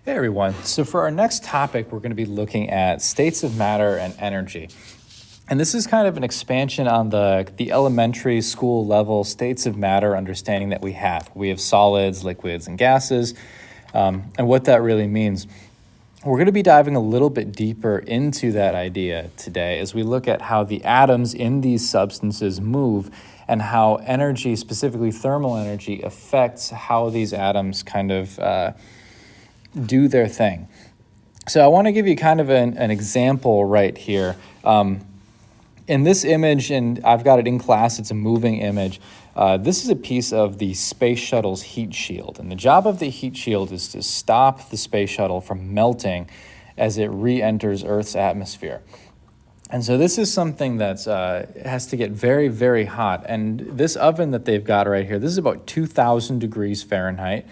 Hey everyone. So for our next topic, we're going to be looking at states of matter and energy. And this is kind of an expansion on the elementary school level states of matter understanding that we have. We have solids, liquids, and gases, and what that really means. We're going to be diving a little bit deeper into that idea today as we look at how the atoms in these substances move and how energy, specifically thermal energy, affects how these atoms kind of do their thing. So I want to give you kind of an example right here. In this image, and I've got it in class, it's a moving image. This is a piece of the space shuttle's heat shield. And the job of the heat shield is to stop the space shuttle from melting as it re-enters Earth's atmosphere. And so this is something that has to get very, very hot. And this oven that they've got right here, this is about 2,000 degrees Fahrenheit.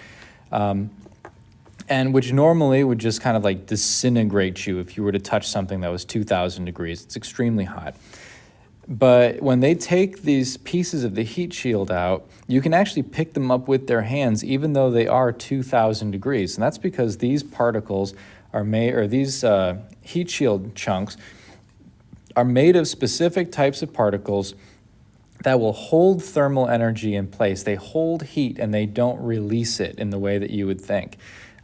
And which normally would just kind of like disintegrate you if you were to touch something that was 2,000 degrees. It's extremely hot. But when they take these pieces of the heat shield out, you can actually pick them up with their hands even though they are 2,000 degrees. And that's because these particles are made, or these heat shield chunks are made of specific types of particles that will hold thermal energy in place. They hold heat and they don't release it in the way that you would think.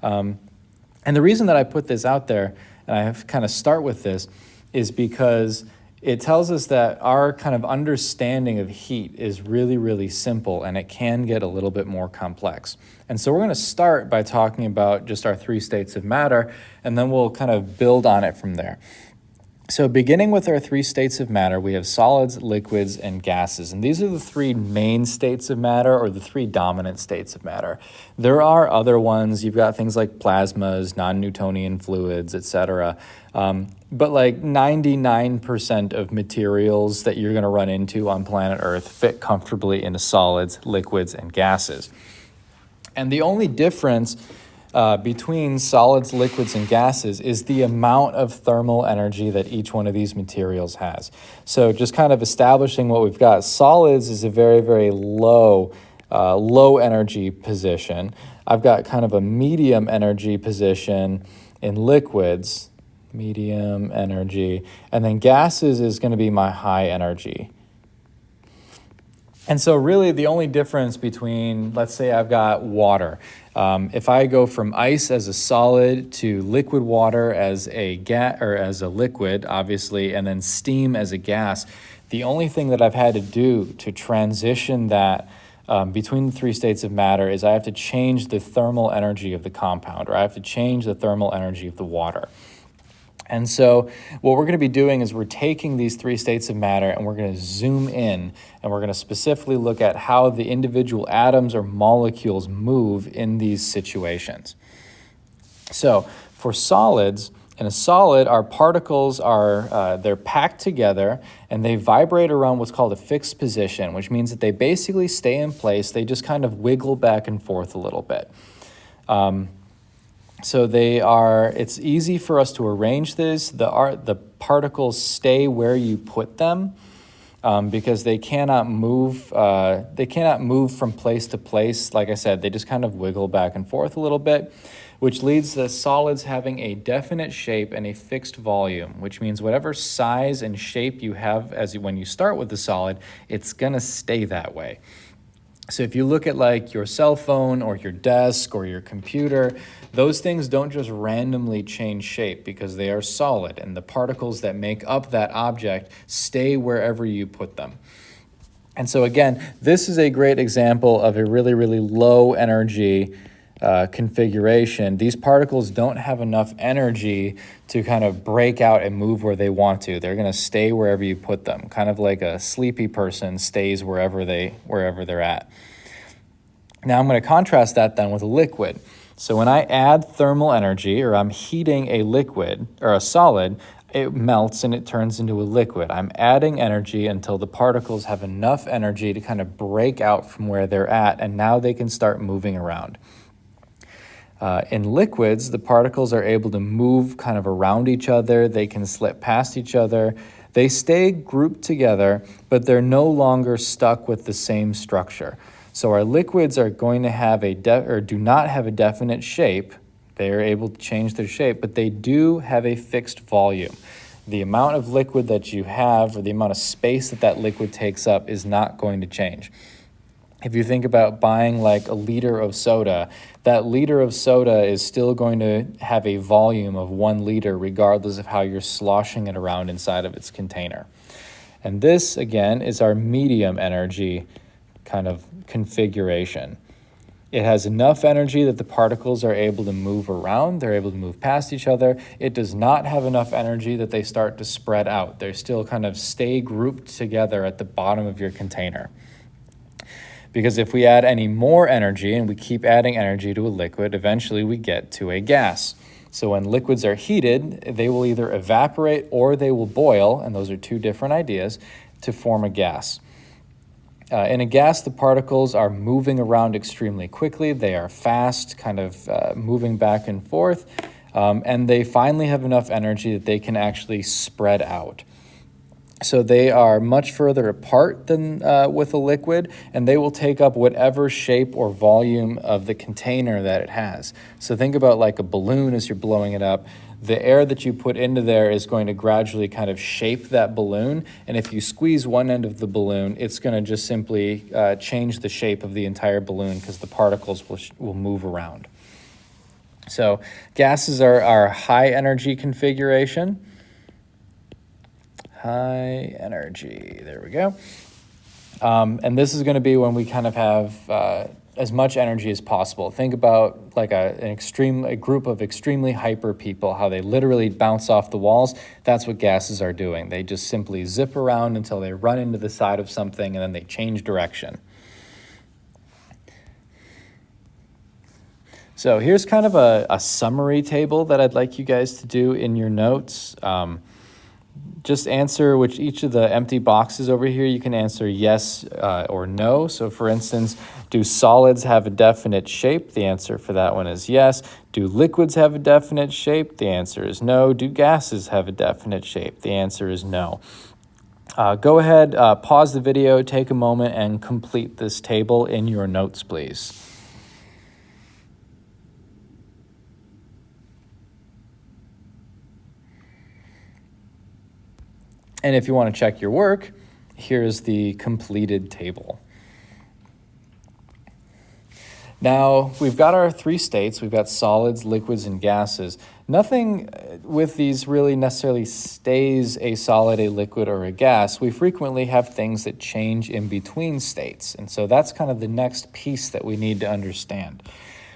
And the reason that I put this out there, and I have to kind of start with this, is because it tells us that our kind of understanding of heat is really, really simple, and it can get a little bit more complex. And so we're going to start by talking about just our three states of matter, and then we'll kind of build on it from there. So beginning with our three states of matter, we have solids, liquids, and gases. And these are the three main states of matter, or the three dominant states of matter. There are other ones. You've got things like plasmas, non-Newtonian fluids, etc. But like 99% of materials that you're going to run into on planet Earth fit comfortably into solids, liquids, and gases. And the only difference between solids, liquids, and gases is the amount of thermal energy that each one of these materials has. So just kind of establishing what we've got, solids is a very, very low energy position. I've got kind of a medium energy position in liquids, medium energy, and then gases is going to be my high energy. And so really the only difference between, let's say I've got water. If I go from ice as a solid to liquid water as a as a liquid, obviously, and then steam as a gas, the only thing that I've had to do to transition that between the three states of matter is I have to change the thermal energy of the compound, or I have to change the thermal energy of the water. And so what we're going to be doing is we're taking these three states of matter and we're going to zoom in and we're going to specifically look at how the individual atoms or molecules move in these situations. So for solids, in a solid, our particles are, they're packed together and they vibrate around what's called a fixed position, which means that they basically stay in place. They just kind of wiggle back and forth a little bit. So it's easy for us to arrange this. The particles stay where you put them because they cannot move from place to place. Like I said, they just kind of wiggle back and forth a little bit, which leads to solids having a definite shape and a fixed volume, which means whatever size and shape you have when you start with the solid, it's gonna stay that way. So if you look at like your cell phone or your desk or your computer, those things don't just randomly change shape because they are solid, and the particles that make up that object stay wherever you put them. And so again, this is a great example of a really, really low energy configuration. These particles don't have enough energy to kind of break out and move where they want to. They're going to stay wherever you put them, kind of like a sleepy person stays wherever they're at. Now I'm going to contrast that then with a liquid. So when I add thermal energy, or I'm heating a liquid or a solid, it melts and it turns into a liquid. I'm adding energy until the particles have enough energy to kind of break out from where they're at, and now they can start moving around. In liquids, the particles are able to move kind of around each other. They can slip past each other. They stay grouped together, but they're no longer stuck with the same structure. So our liquids are going to have do not have a definite shape, They are able to change their shape, but they do have a fixed volume. The amount of liquid that you have, or the amount of space that that liquid takes up, is not going to change. If you think about buying like a liter of soda, that liter of soda is still going to have a volume of 1 liter regardless of how you're sloshing it around inside of its container. And this, again, is our medium energy kind of configuration. It has enough energy that the particles are able to move around, they're able to move past each other. It does not have enough energy that they start to spread out. They still kind of stay grouped together at the bottom of your container. Because if we add any more energy and we keep adding energy to a liquid, eventually we get to a gas. So when liquids are heated, they will either evaporate or they will boil, and those are two different ideas, to form a gas. In a gas, the particles are moving around extremely quickly. They are fast, kind of moving back and forth, and they finally have enough energy that they can actually spread out. So they are much further apart than with a liquid, and they will take up whatever shape or volume of the container that it has. So think about like a balloon as you're blowing it up. The air that you put into there is going to gradually kind of shape that balloon, and if you squeeze one end of the balloon, it's going to just simply change the shape of the entire balloon because the particles will move around. So gases are our high energy configuration. High energy, there we go. And this is going to be when we kind of have as much energy as possible. Think about like a group of extremely hyper people, how they literally bounce off the walls. That's what gases are doing. They just simply zip around until they run into the side of something and then they change direction. So here's kind of a summary table that I'd like you guys to do in your notes. Just answer which each of the empty boxes over here, you can answer yes or no. So for instance, do solids have a definite shape? The answer for that one is yes. Do liquids have a definite shape? The answer is no. Do gases have a definite shape? The answer is no. Go ahead, pause the video, take a moment, and complete this table in your notes, please. And if you want to check your work, here's the completed table. Now, we've got our 3 states. We've got solids, liquids, and gases. Nothing with these really necessarily stays a solid, a liquid, or a gas. We frequently have things that change in between states. And so that's kind of the next piece that we need to understand.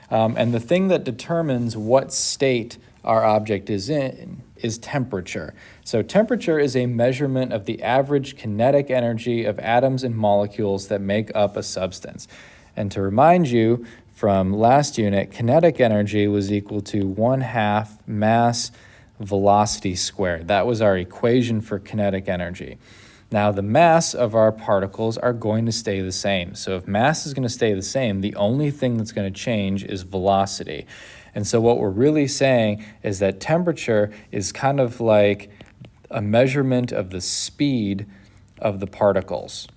And the thing that determines what state our object is in is temperature. So temperature is a measurement of the average kinetic energy of atoms and molecules that make up a substance. And to remind you from last unit, kinetic energy was equal to 1/2 mass velocity squared. That was our equation for kinetic energy. Now, the mass of our particles are going to stay the same. So if mass is going to stay the same, the only thing that's going to change is velocity. And so what we're really saying is that temperature is kind of like a measurement of the speed of the particles.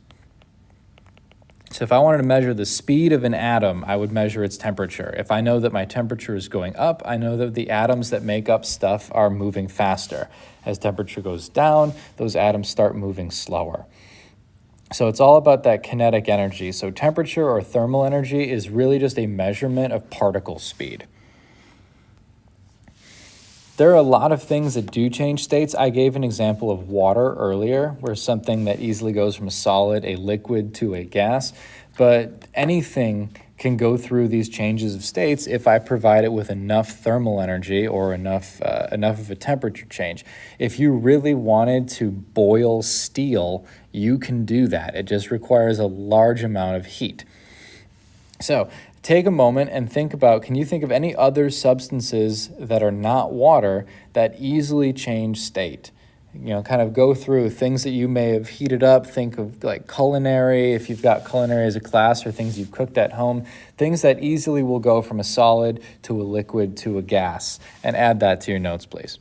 So if I wanted to measure the speed of an atom, I would measure its temperature. If I know that my temperature is going up, I know that the atoms that make up stuff are moving faster. As temperature goes down, those atoms start moving slower. So it's all about that kinetic energy. So temperature or thermal energy is really just a measurement of particle speed. There are a lot of things that do change states. I gave an example of water earlier, where something that easily goes from a solid, a liquid, to a gas. But anything can go through these changes of states if I provide it with enough thermal energy or enough of a temperature change. If you really wanted to boil steel, you can do that. It just requires a large amount of heat. So take a moment and think about, can you think of any other substances that are not water that easily change state? You know, kind of go through things that you may have heated up. Think of like culinary, if you've got culinary as a class, or things you've cooked at home, things that easily will go from a solid to a liquid to a gas, and add that to your notes, please.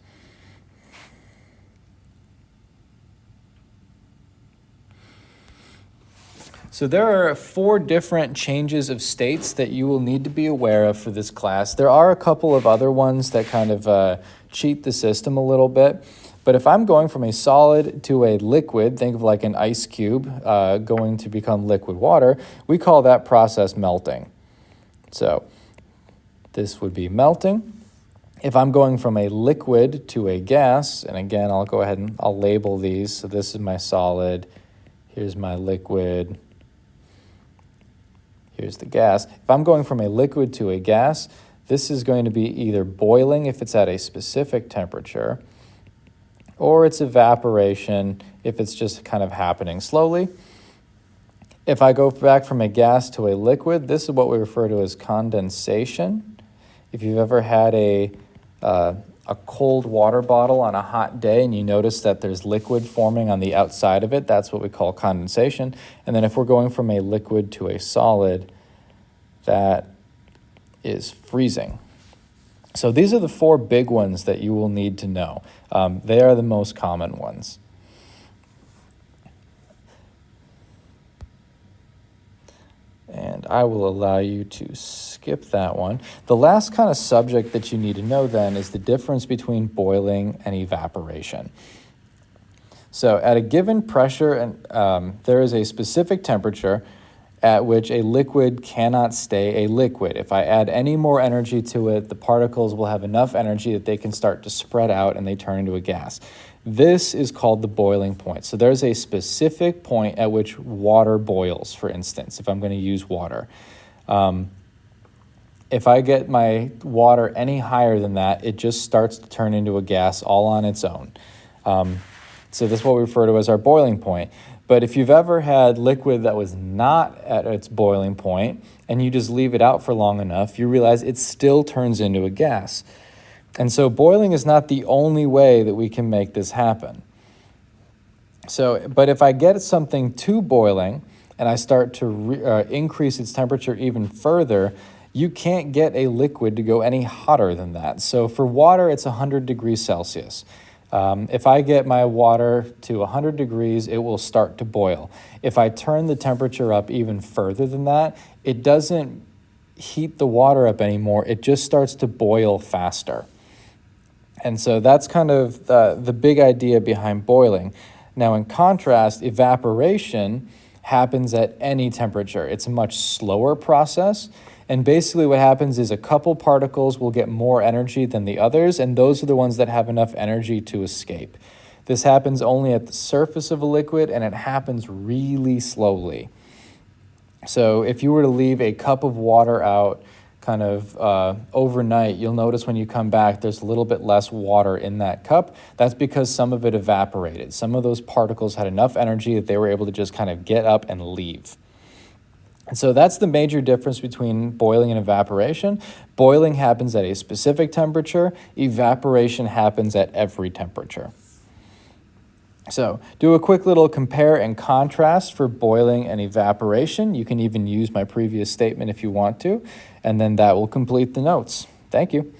So there are 4 different changes of states that you will need to be aware of for this class. There are a couple of other ones that kind of cheat the system a little bit. But if I'm going from a solid to a liquid, think of like an ice cube going to become liquid water, we call that process melting. So this would be melting. If I'm going from a liquid to a gas, and again, I'll go ahead and I'll label these. So this is my solid, here's my liquid, here's the gas. If I'm going from a liquid to a gas, this is going to be either boiling if it's at a specific temperature, or it's evaporation if it's just kind of happening slowly. If I go back from a gas to a liquid, this is what we refer to as condensation. If you've ever had a cold water bottle on a hot day and you notice that there's liquid forming on the outside of it, that's what we call condensation. And then if we're going from a liquid to a solid, that is freezing. So these are the 4 big ones that you will need to know. They are the most common ones. And I will allow you to skip that one. The last kind of subject that you need to know then is the difference between boiling and evaporation. So at a given pressure, and there is a specific temperature at which a liquid cannot stay a liquid. If I add any more energy to it, the particles will have enough energy that they can start to spread out and they turn into a gas. This is called the boiling point. So there's a specific point at which water boils, for instance, if I'm going to use water. If I get my water any higher than that, it just starts to turn into a gas all on its own. So this is what we refer to as our boiling point. But if you've ever had liquid that was not at its boiling point and you just leave it out for long enough, you realize it still turns into a gas. And so boiling is not the only way that we can make this happen. But if I get something to boiling and I start to increase its temperature even further, you can't get a liquid to go any hotter than that. So for water, it's 100 degrees Celsius. If I get my water to 100 degrees, it will start to boil. If I turn the temperature up even further than that, it doesn't heat the water up anymore. It just starts to boil faster. And so that's kind of the big idea behind boiling. Now, in contrast, evaporation happens at any temperature. It's a much slower process. And basically what happens is a couple particles will get more energy than the others, and those are the ones that have enough energy to escape. This happens only at the surface of a liquid, and it happens really slowly. So if you were to leave a cup of water out kind of overnight, you'll notice when you come back there's a little bit less water in that cup. That's because some of it evaporated. Some of those particles had enough energy that they were able to just kind of get up and leave. And so that's the major difference between boiling and evaporation. Boiling happens at a specific temperature. Evaporation happens at every temperature. So do a quick little compare and contrast for boiling and evaporation. You can even use my previous statement if you want to, and then that will complete the notes. Thank you.